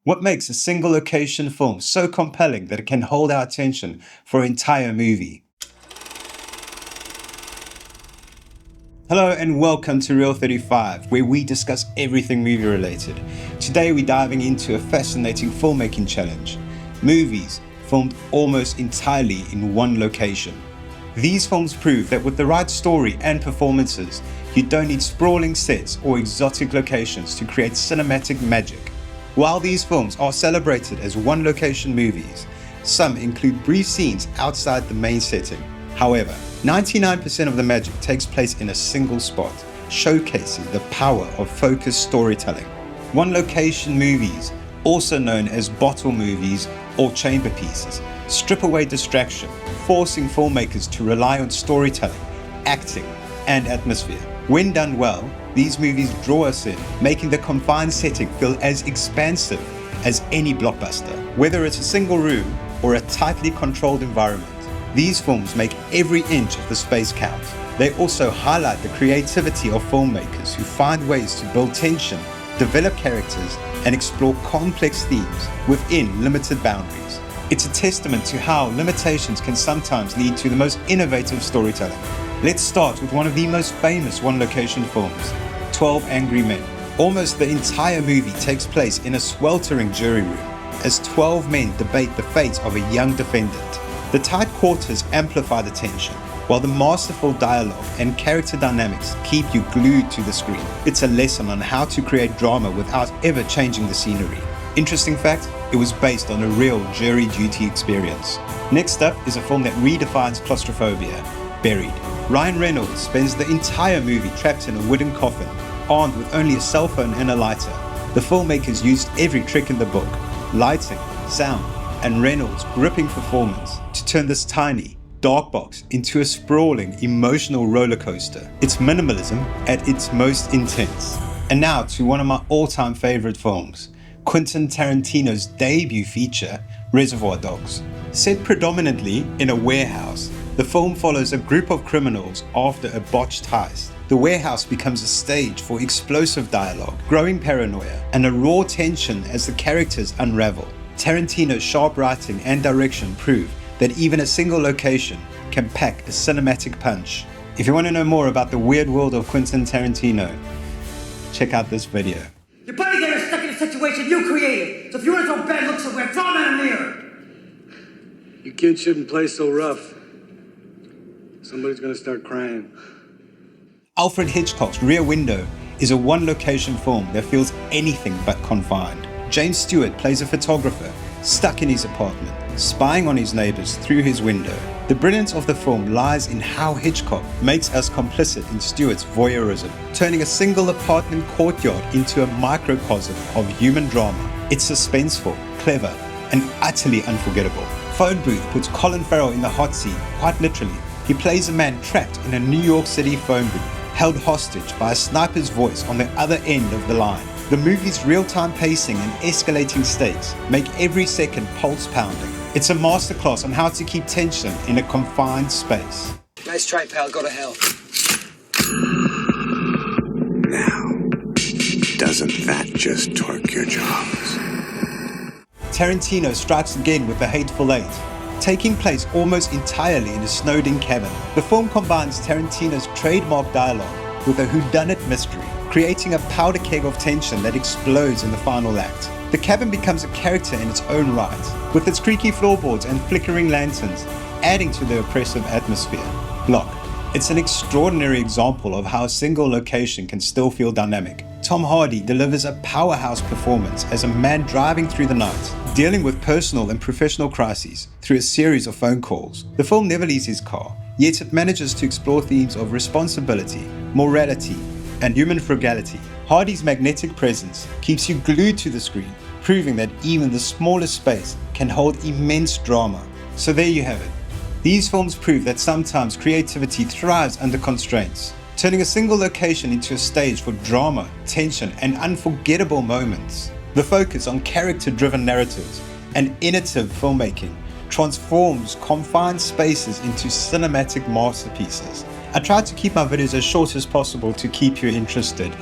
What makes a single location film so compelling that it can hold our attention for an entire movie? Hello and welcome to Reel 35, where we discuss everything movie related. Today we're diving into a fascinating filmmaking challenge: movies filmed almost entirely in one location. These films prove that with the right story and performances, you don't need sprawling sets or exotic locations to create cinematic magic. While these films are celebrated as one-location movies, some include brief scenes outside the main setting. However, 99% of the magic takes place in a single spot, showcasing the power of focused storytelling. One-location movies, also known as bottle movies or chamber pieces, strip away distraction, forcing filmmakers to rely on storytelling, acting, and atmosphere. When done well, these movies draw us in, making the confined setting feel as expansive as any blockbuster. Whether it's a single room or a tightly controlled environment, these films make every inch of the space count. They also highlight the creativity of filmmakers who find ways to build tension, develop characters, and explore complex themes within limited boundaries. It's a testament to how limitations can sometimes lead to the most innovative storytelling. Let's start with one of the most famous one-location films, 12 Angry Men. Almost the entire movie takes place in a sweltering jury room as 12 men debate the fate of a young defendant. The tight quarters amplify the tension, while the masterful dialogue and character dynamics keep you glued to the screen. It's a lesson on how to create drama without ever changing the scenery. Interesting fact, it was based on a real jury duty experience. Next up is a film that redefines claustrophobia, Buried. Ryan Reynolds spends the entire movie trapped in a wooden coffin, armed with only a cell phone and a lighter. The filmmakers used every trick in the book, lighting, sound, and Reynolds' gripping performance to turn this tiny, dark box into a sprawling, emotional roller coaster. It's minimalism at its most intense. And now to one of my all-time favorite films, Quentin Tarantino's debut feature, Reservoir Dogs. Set predominantly in a warehouse, the film follows a group of criminals after a botched heist. The warehouse becomes a stage for explosive dialogue, growing paranoia, and a raw tension as the characters unravel. Tarantino's sharp writing and direction prove that even a single location can pack a cinematic punch. If you want to know more about the weird world of Quentin Tarantino, check out this video. Your buddy there is stuck in a situation you created, so if you want to throw bad looks somewhere, throw them at a mirror. You kids shouldn't play so rough. Somebody's gonna start crying. Alfred Hitchcock's Rear Window is a one-location film that feels anything but confined. James Stewart plays a photographer stuck in his apartment, spying on his neighbors through his window. The brilliance of the film lies in how Hitchcock makes us complicit in Stewart's voyeurism, turning a single apartment courtyard into a microcosm of human drama. It's suspenseful, clever, and utterly unforgettable. Phone Booth puts Colin Farrell in the hot seat, quite literally. He plays a man trapped in a New York City phone booth, held hostage by a sniper's voice on the other end of the line. The movie's real-time pacing and escalating stakes make every second pulse-pounding. It's a masterclass on how to keep tension in a confined space. Nice try, pal. Go to hell. Now, doesn't that just torque your jaws? Tarantino strikes again with The Hateful Eight, taking place almost entirely in a snowed-in cabin. The film combines Tarantino's trademark dialogue with a whodunit mystery, creating a powder keg of tension that explodes in the final act. The cabin becomes a character in its own right, with its creaky floorboards and flickering lanterns, adding to the oppressive atmosphere. Locke. It's an extraordinary example of how a single location can still feel dynamic. Tom Hardy delivers a powerhouse performance as a man driving through the night, dealing with personal and professional crises through a series of phone calls. The film never leaves his car, yet it manages to explore themes of responsibility, morality, and human frugality. Hardy's magnetic presence keeps you glued to the screen, proving that even the smallest space can hold immense drama. So there you have it. These films prove that sometimes creativity thrives under constraints, turning a single location into a stage for drama, tension, and unforgettable moments. The focus on character-driven narratives and innovative filmmaking transforms confined spaces into cinematic masterpieces. I try to keep my videos as short as possible to keep you interested.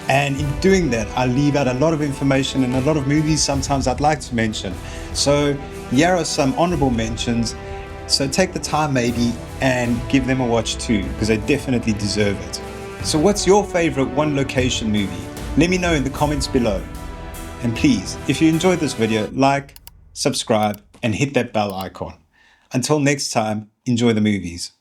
And in doing that, I leave out a lot of information and a lot of movies sometimes I'd like to mention. So here are some honorable mentions. So take the time maybe and give them a watch too, because they definitely deserve it. So what's your favorite one location movie? Let me know in the comments below. And please, if you enjoyed this video, like, subscribe, and hit that bell icon. Until next time, enjoy the movies.